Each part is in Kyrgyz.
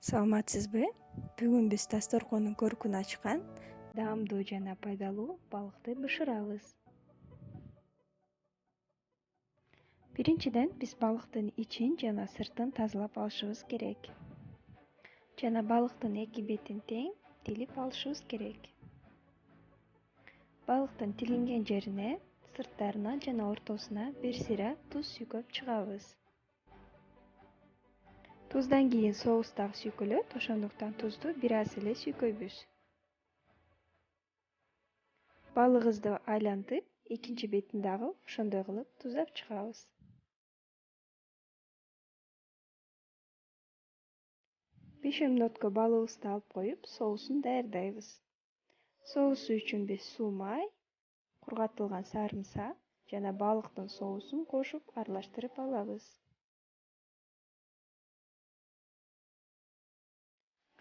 Саламатсызбы? Бүгүн биз дасторкондун көркүн ачкан даамдуу жана пайдалуу балыкты бышырабыз. Биринчиден биз балыктын ичин жана сыртын тазалап алышыбыз керек. Жана балыктын эки бетин тең тилип алышыбыз керек. Балыктын тилинген жерине, сырттарына жана ортосуна бир сыйра туз сүйкөп чыгабыз. Туздан кийин соус дагы сүйкөлөт, ошондуктан тузду бир аз эле сүйкөйбүз. Балыгыбызды айлантып, экинчи бетин дагы ошондой кылып туздап чыгабыз. 5 мүнөткө балыгыбызды алып коюп, соусун даярдайбыз. Соусу үчүн биз суу май, кургатылган сарымсак жана балыктын соусун кошуп аралаштырып алабыз.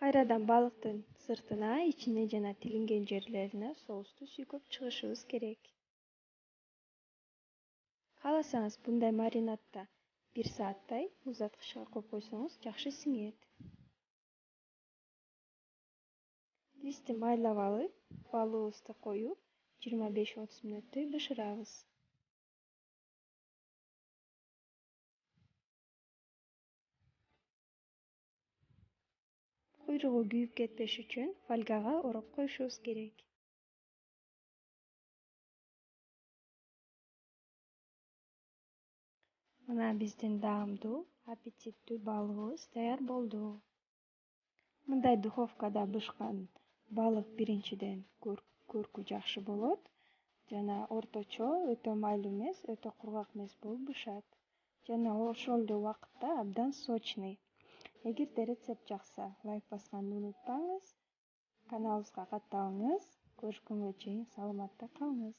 Кайрадан балыктын сыртына, ичине жана тилинген жерлерине соусту сүйкөп чыгышыбыз керек. Кааласаңыз bunday маринадта 1 сааттай муздаткычка коюп койсоңуз жакшы сиңет. Идисти майлап алып, балыгыбызды коюп, 25-30 мүнөттөй бышырабыз. Куйругу күйүп кетпеш үчүн фольгага ороп коюшубуз керек. Мына биздин даамдуу, аппетиттүү балыгыбыз даяр болду. Мындай духовкада бышкан балык биринчиден көркү жакшы болот жана орточо өтө майлуу эмес, өтө кургак эмес болуп бышат. Жана ошол эле убакытта абдан сочный. Эгерде рецепт жакса, лайк басканды унутпаңыз. Каналыбызга катталыңыз. Көрүшкөнгө чейин саламатта калыңыз.